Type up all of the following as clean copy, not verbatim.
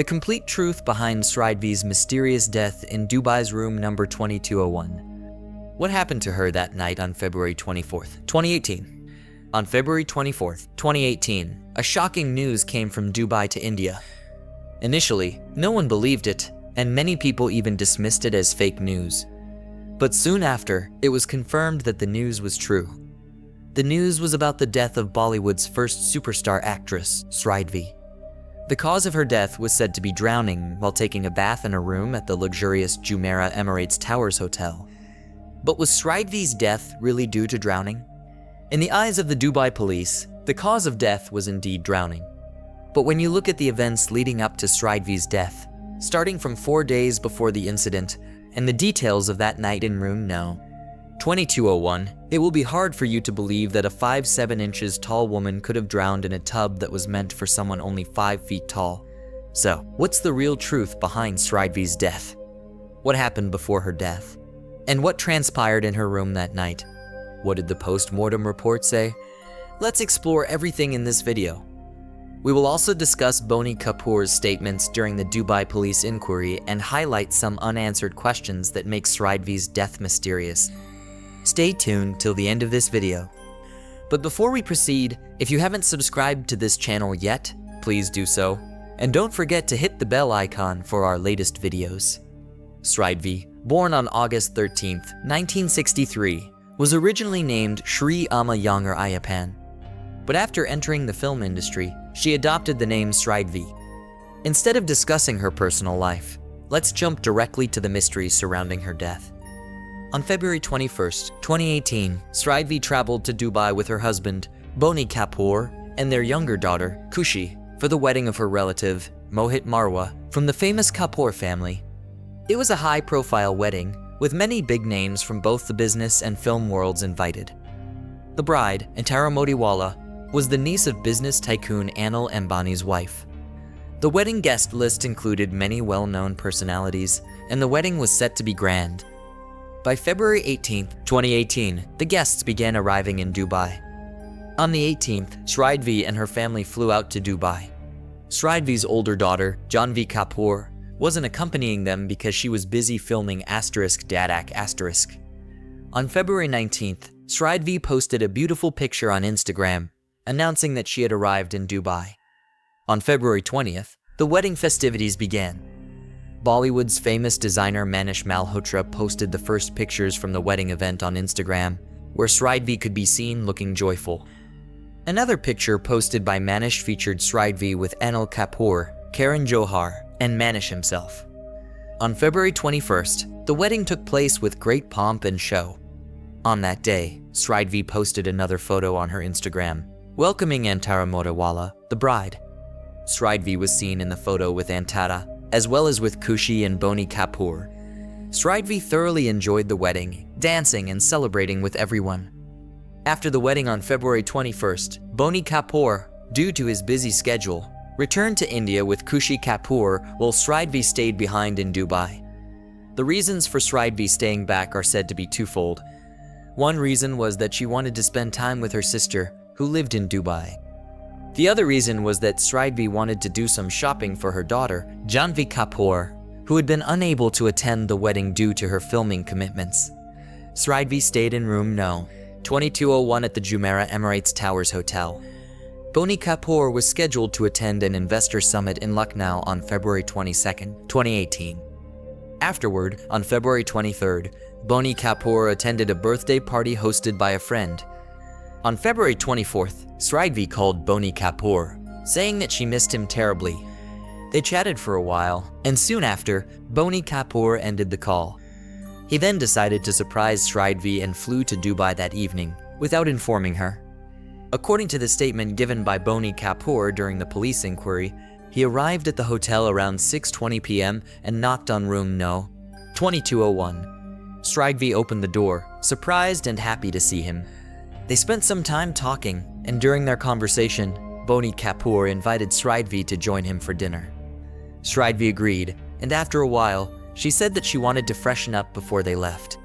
The complete truth behind Sridevi's mysterious death in Dubai's room number 2201. What happened to her that night on February 24th, 2018? On February 24th, 2018, a shocking news came from Dubai to India. Initially, no one believed it, and many people even dismissed it as fake news. But soon after, it was confirmed that the news was true. The news was about the death of Bollywood's first superstar actress, Sridevi. The cause of her death was said to be drowning while taking a bath in a room at the luxurious Jumeirah Emirates Towers Hotel. But was Sridevi's death really due to drowning? In the eyes of the Dubai police, the cause of death was indeed drowning. But when you look at the events leading up to Sridevi's death, starting from 4 days before the incident and the details of that night in room No. 2201, it will be hard for you to believe that a 5'7" inches tall woman could have drowned in a tub that was meant for someone only 5 feet tall. So, what's the real truth behind Sridevi's death? What happened before her death? And what transpired in her room that night? What did the post-mortem report say? Let's explore everything in this video. We will also discuss Boney Kapoor's statements during the Dubai police inquiry and highlight some unanswered questions that make Sridevi's death mysterious. Stay tuned till the end of this video. But before we proceed, if you haven't subscribed to this channel yet, please do so. And don't forget to hit the bell icon for our latest videos. Sridevi, born on August 13th, 1963, was originally named Sri Amma Younger Ayappan. But after entering the film industry, she adopted the name Sridevi. Instead of discussing her personal life, let's jump directly to the mysteries surrounding her death. On February 21st, 2018, Sridevi traveled to Dubai with her husband, Boney Kapoor, and their younger daughter, Kushi, for the wedding of her relative, Mohit Marwa, from the famous Kapoor family. It was a high-profile wedding, with many big names from both the business and film worlds invited. The bride, Antara Modiwala, was the niece of business tycoon Anil Ambani's wife. The wedding guest list included many well-known personalities, and the wedding was set to be grand. By February 18th, 2018, the guests began arriving in Dubai. On the 18th, Sridevi and her family flew out to Dubai. Sridevi's older daughter, Janvi Kapoor, wasn't accompanying them because she was busy filming *Dadak*. On February 19th, Sridevi posted a beautiful picture on Instagram, announcing that she had arrived in Dubai. On February 20th, the wedding festivities began. Bollywood's famous designer Manish Malhotra posted the first pictures from the wedding event on Instagram, where Sridevi could be seen looking joyful. Another picture posted by Manish featured Sridevi with Anil Kapoor, Karan Johar, and Manish himself. On February 21st, the wedding took place with great pomp and show. On that day, Sridevi posted another photo on her Instagram, welcoming Antara Modiwala, the bride. Sridevi was seen in the photo with Antara, as well as with Kushi and Boney Kapoor. Sridevi thoroughly enjoyed the wedding, dancing and celebrating with everyone. After the wedding on February 21st, Boney Kapoor, due to his busy schedule, returned to India with Kushi Kapoor while Sridevi stayed behind in Dubai. The reasons for Sridevi staying back are said to be twofold. One reason was that she wanted to spend time with her sister, who lived in Dubai. The other reason was that Sridevi wanted to do some shopping for her daughter, Janvi Kapoor, who had been unable to attend the wedding due to her filming commitments. Sridevi stayed in room No. 2201 at the Jumeirah Emirates Towers Hotel. Boney Kapoor was scheduled to attend an investor summit in Lucknow on February 22nd, 2018. Afterward, on February 23rd, Boney Kapoor attended a birthday party hosted by a friend. On February 24th, Sridevi called Boney Kapoor, saying that she missed him terribly. They chatted for a while, and soon after, Boney Kapoor ended the call. He then decided to surprise Sridevi and flew to Dubai that evening, without informing her. According to the statement given by Boney Kapoor during the police inquiry, he arrived at the hotel around 6:20 p.m. and knocked on room No. 2201. Sridevi opened the door, surprised and happy to see him. They spent some time talking, and during their conversation, Boney Kapoor invited Sridevi to join him for dinner. Sridevi agreed, and after a while, she said that she wanted to freshen up before they left.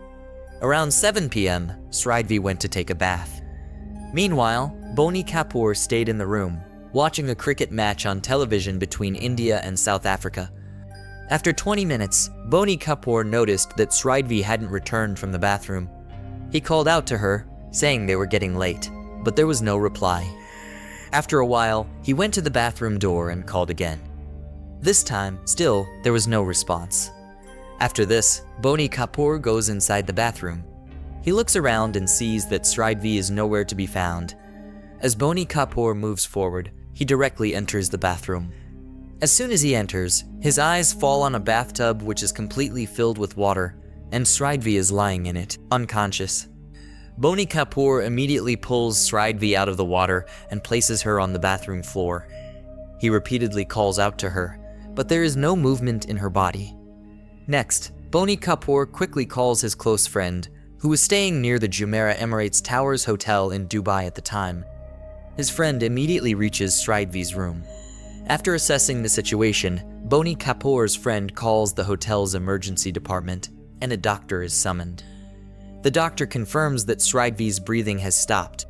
Around 7 p.m., Sridevi went to take a bath. Meanwhile, Boney Kapoor stayed in the room, watching a cricket match on television between India and South Africa. After 20 minutes, Boney Kapoor noticed that Sridevi hadn't returned from the bathroom. He called out to her, saying they were getting late, but there was no reply. After a while, he went to the bathroom door and called again. This time, still, there was no response. After this, Boney Kapoor goes inside the bathroom. He looks around and sees that Sridevi is nowhere to be found. As Boney Kapoor moves forward, he directly enters the bathroom. As soon as he enters, his eyes fall on a bathtub which is completely filled with water, and Sridevi is lying in it, unconscious. Boney Kapoor immediately pulls Sridevi out of the water and places her on the bathroom floor. He repeatedly calls out to her, but there is no movement in her body. Next, Boney Kapoor quickly calls his close friend, who was staying near the Jumeirah Emirates Towers Hotel in Dubai at the time. His friend immediately reaches Sridevi's room. After assessing the situation, Boney Kapoor's friend calls the hotel's emergency department, and a doctor is summoned. The doctor confirms that Sridevi's breathing has stopped.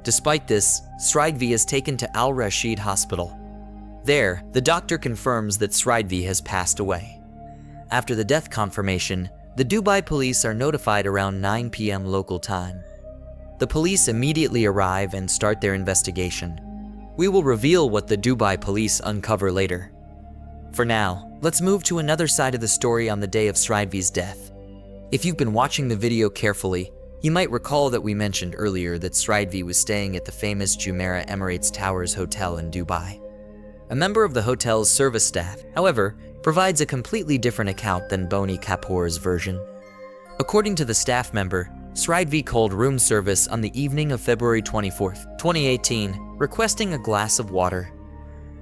Despite this, Sridevi is taken to Al Rashid Hospital. There, the doctor confirms that Sridevi has passed away. After the death confirmation, the Dubai police are notified around 9 p.m. local time. The police immediately arrive and start their investigation. We will reveal what the Dubai police uncover later. For now, let's move to another side of the story on the day of Sridevi's death. If you've been watching the video carefully, you might recall that we mentioned earlier that Sridevi was staying at the famous Jumeirah Emirates Towers Hotel in Dubai. A member of the hotel's service staff, however, provides a completely different account than Boney Kapoor's version. According to the staff member, Sridevi called room service on the evening of February 24, 2018, requesting a glass of water.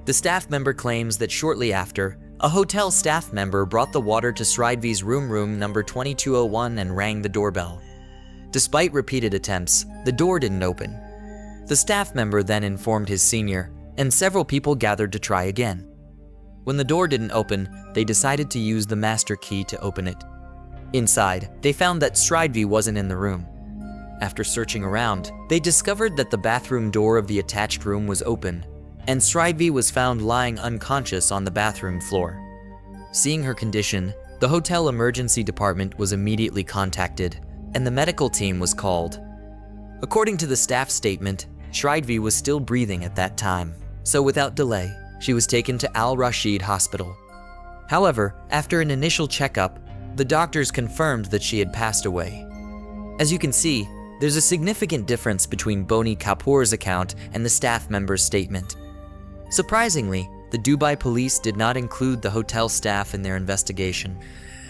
The staff member claims that shortly after, a hotel staff member brought the water to Sridevi's room number 2201 and rang the doorbell. Despite repeated attempts, the door didn't open. The staff member then informed his senior, and several people gathered to try again. When the door didn't open, they decided to use the master key to open it. Inside, they found that Sridevi wasn't in the room. After searching around, they discovered that the bathroom door of the attached room was open, and Sridevi was found lying unconscious on the bathroom floor. Seeing her condition, the hotel emergency department was immediately contacted, and the medical team was called. According to the staff statement, Sridevi was still breathing at that time, so without delay, she was taken to Al Rashid Hospital. However, after an initial checkup, the doctors confirmed that she had passed away. As you can see, there's a significant difference between Boney Kapoor's account and the staff member's statement. Surprisingly, the Dubai police did not include the hotel staff in their investigation.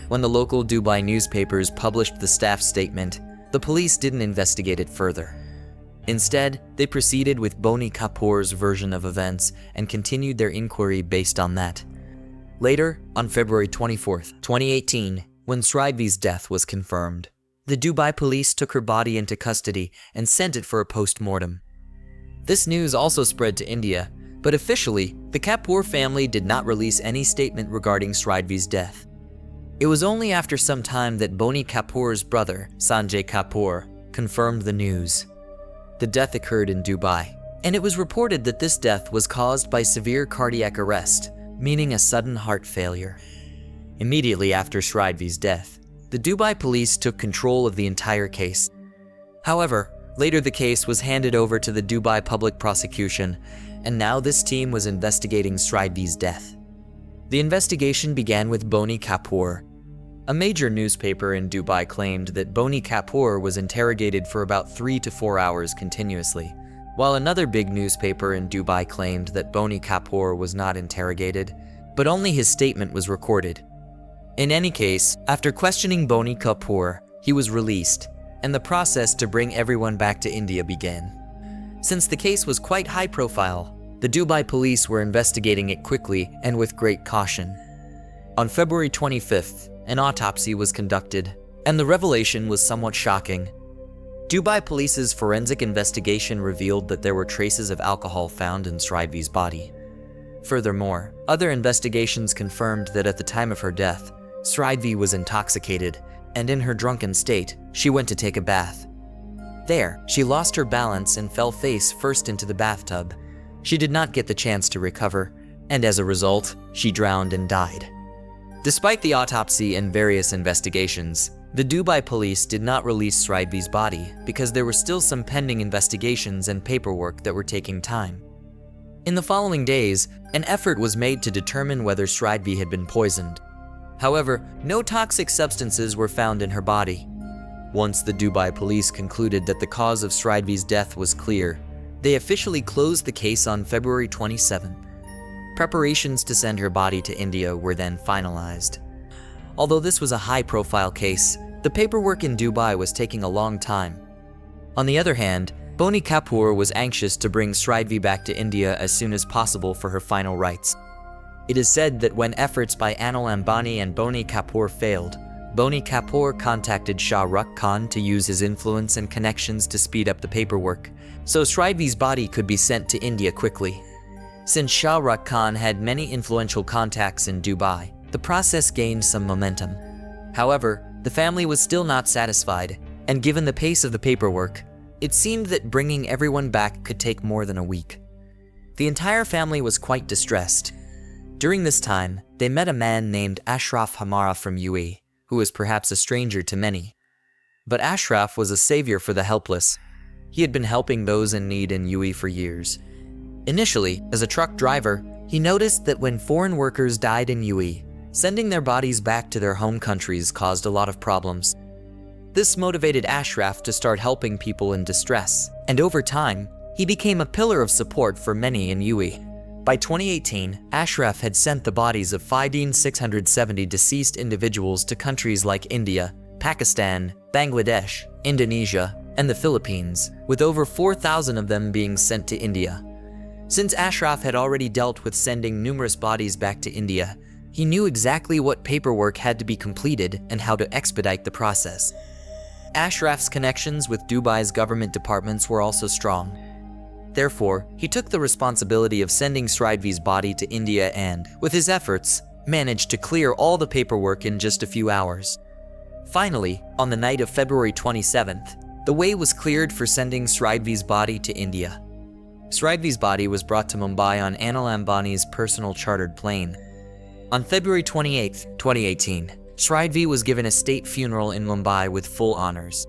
When the local Dubai newspapers published the staff statement, the police didn't investigate it further. Instead, they proceeded with Boney Kapoor's version of events and continued their inquiry based on that. Later, on February 24, 2018, when Sridevi's death was confirmed, the Dubai police took her body into custody and sent it for a post-mortem. This news also spread to India, but officially, the Kapoor family did not release any statement regarding Sridevi's death. It was only after some time that Boney Kapoor's brother, Sanjay Kapoor, confirmed the news. The death occurred in Dubai, and it was reported that this death was caused by severe cardiac arrest, meaning a sudden heart failure. Immediately after Sridevi's death, the Dubai police took control of the entire case. However, later the case was handed over to the Dubai Public Prosecution, and now this team was investigating Sridevi's death. The investigation began with Boney Kapoor. A major newspaper in Dubai claimed that Boney Kapoor was interrogated for about 3 to 4 hours continuously, while another big newspaper in Dubai claimed that Boney Kapoor was not interrogated, but only his statement was recorded. In any case, after questioning Boney Kapoor, he was released, and the process to bring everyone back to India began. Since the case was quite high profile, the Dubai police were investigating it quickly and with great caution. On February 25th, an autopsy was conducted, and the revelation was somewhat shocking. Dubai police's forensic investigation revealed that there were traces of alcohol found in Sridevi's body. Furthermore, other investigations confirmed that at the time of her death, Sridevi was intoxicated, and in her drunken state, she went to take a bath. There, she lost her balance and fell face first into the bathtub. She did not get the chance to recover, and as a result, she drowned and died. Despite the autopsy and various investigations, the Dubai police did not release Sridevi's body because there were still some pending investigations and paperwork that were taking time. In the following days, an effort was made to determine whether Sridevi had been poisoned. However, no toxic substances were found in her body. Once the Dubai police concluded that the cause of Sridevi's death was clear, they officially closed the case on February 27. Preparations to send her body to India were then finalized. Although this was a high-profile case, the paperwork in Dubai was taking a long time. On the other hand, Boney Kapoor was anxious to bring Sridevi back to India as soon as possible for her final rites. It is said that when efforts by Anil Ambani and Boney Kapoor failed, Boney Kapoor contacted Shah Rukh Khan to use his influence and connections to speed up the paperwork, so Sridevi's body could be sent to India quickly. Since Shah Rukh Khan had many influential contacts in Dubai, the process gained some momentum. However, the family was still not satisfied, and given the pace of the paperwork, it seemed that bringing everyone back could take more than a week. The entire family was quite distressed. During this time, they met a man named Ashraf Hamara from UAE, who was perhaps a stranger to many. But Ashraf was a savior for the helpless. He had been helping those in need in UAE for years. Initially, as a truck driver, he noticed that when foreign workers died in UAE, sending their bodies back to their home countries caused a lot of problems. This motivated Ashraf to start helping people in distress, and over time, he became a pillar of support for many in UAE. By 2018, Ashraf had sent the bodies of 5,670 deceased individuals to countries like India, Pakistan, Bangladesh, Indonesia, and the Philippines, with over 4,000 of them being sent to India. Since Ashraf had already dealt with sending numerous bodies back to India, he knew exactly what paperwork had to be completed and how to expedite the process. Ashraf's connections with Dubai's government departments were also strong. Therefore, he took the responsibility of sending Sridevi's body to India and, with his efforts, managed to clear all the paperwork in just a few hours. Finally, on the night of February 27th, the way was cleared for sending Sridevi's body to India. Sridevi's body was brought to Mumbai on Anil Ambani's personal chartered plane. On February 28, 2018, Sridevi was given a state funeral in Mumbai with full honors.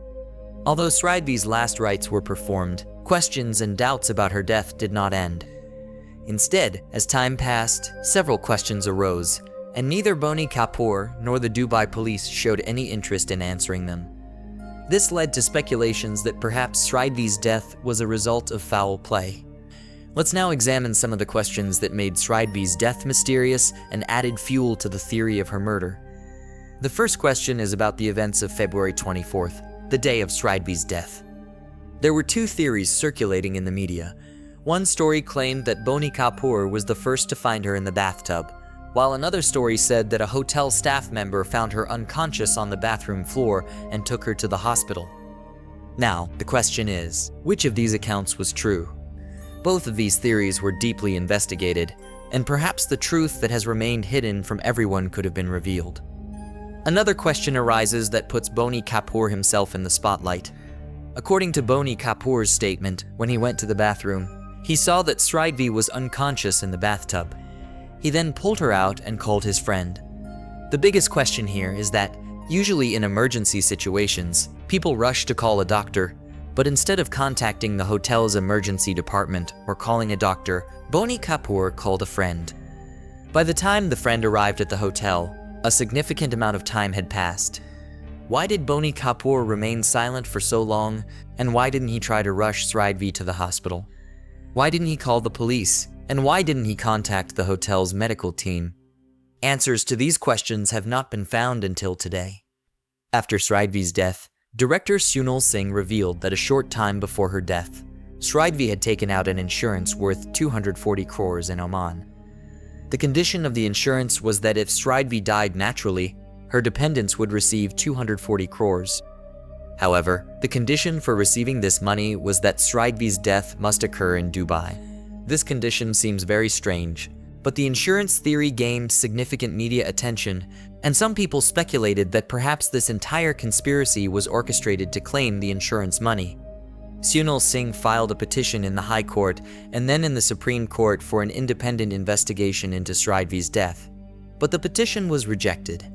Although Sridevi's last rites were performed, questions and doubts about her death did not end. Instead, as time passed, several questions arose, and neither Boney Kapoor nor the Dubai police showed any interest in answering them. This led to speculations that perhaps Sridevi's death was a result of foul play. Let's now examine some of the questions that made Sridevi's death mysterious and added fuel to the theory of her murder. The first question is about the events of February 24th, the day of Sridevi's death. There were two theories circulating in the media. One story claimed that Boney Kapoor was the first to find her in the bathtub, while another story said that a hotel staff member found her unconscious on the bathroom floor and took her to the hospital. Now, the question is, which of these accounts was true? Both of these theories were deeply investigated, and perhaps the truth that has remained hidden from everyone could have been revealed. Another question arises that puts Boney Kapoor himself in the spotlight. According to Boney Kapoor's statement, when he went to the bathroom, he saw that Sridevi was unconscious in the bathtub. He then pulled her out and called his friend. The biggest question here is that, usually in emergency situations, people rush to call a doctor, but instead of contacting the hotel's emergency department or calling a doctor, Boney Kapoor called a friend. By the time the friend arrived at the hotel, a significant amount of time had passed. Why did Boney Kapoor remain silent for so long, and why didn't he try to rush Sridevi to the hospital? Why didn't he call the police, and why didn't he contact the hotel's medical team? Answers to these questions have not been found until today. After Sridevi's death, director Sunil Singh revealed that a short time before her death, Sridevi had taken out an insurance worth 240 crores in Oman. The condition of the insurance was that if Sridevi died naturally, her dependents would receive 240 crores. However, the condition for receiving this money was that Sridevi's death must occur in Dubai. This condition seems very strange, but the insurance theory gained significant media attention, and some people speculated that perhaps this entire conspiracy was orchestrated to claim the insurance money. Sunil Singh filed a petition in the High Court and then in the Supreme Court for an independent investigation into Sridevi's death, but the petition was rejected.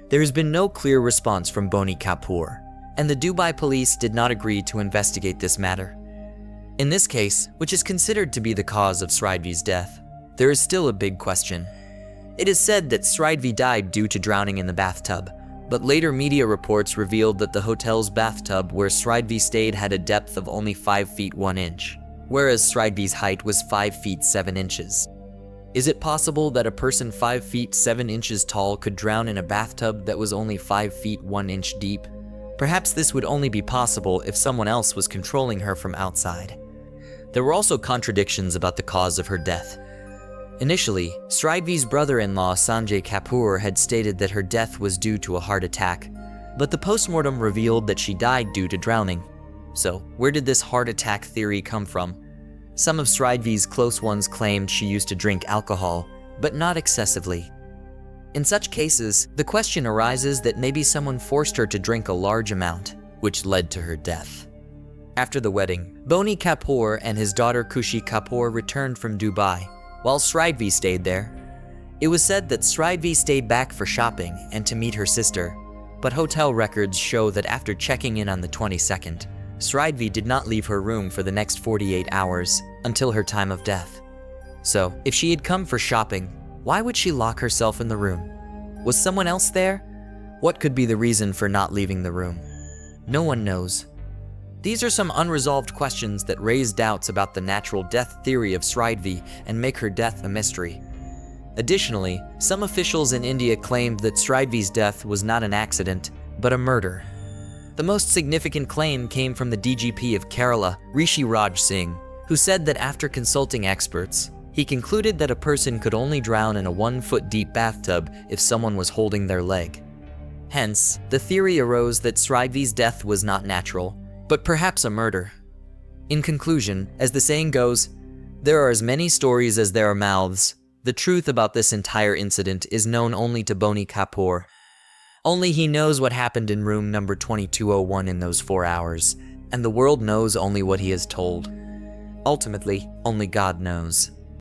There has been no clear response from Boney Kapoor, and the Dubai police did not agree to investigate this matter. In this case, which is considered to be the cause of Sridevi's death, there is still a big question. It is said that Sridevi died due to drowning in the bathtub, but later media reports revealed that the hotel's bathtub where Sridevi stayed had a depth of only 5 feet 1 inch, whereas Sridevi's height was 5 feet 7 inches. Is it possible that a person 5 feet 7 inches tall could drown in a bathtub that was only 5 feet 1 inch deep? Perhaps this would only be possible if someone else was controlling her from outside. There were also contradictions about the cause of her death. Initially, Sridevi's brother-in-law Sanjay Kapoor had stated that her death was due to a heart attack, but the postmortem revealed that she died due to drowning. So, where did this heart attack theory come from? Some of Sridevi's close ones claimed she used to drink alcohol, but not excessively. In such cases, the question arises that maybe someone forced her to drink a large amount, which led to her death. After the wedding, Boney Kapoor and his daughter Khushi Kapoor returned from Dubai, while Sridevi stayed there. It was said that Sridevi stayed back for shopping and to meet her sister, but hotel records show that after checking in on the 22nd, Sridevi did not leave her room for the next 48 hours until her time of death. So, if she had come for shopping, why would she lock herself in the room? Was someone else there? What could be the reason for not leaving the room? No one knows. These are some unresolved questions that raise doubts about the natural death theory of Sridevi and make her death a mystery. Additionally, some officials in India claimed that Sridevi's death was not an accident, but a murder. The most significant claim came from the DGP of Kerala, Rishi Raj Singh, who said that after consulting experts, he concluded that a person could only drown in a 1-foot-deep bathtub if someone was holding their leg. Hence, the theory arose that Sridevi's death was not natural, but perhaps a murder. In conclusion, as the saying goes, there are as many stories as there are mouths. The truth about this entire incident is known only to Boney Kapoor. Only he knows what happened in room number 2201 in those 4 hours, and the world knows only what he has told. Ultimately, only God knows.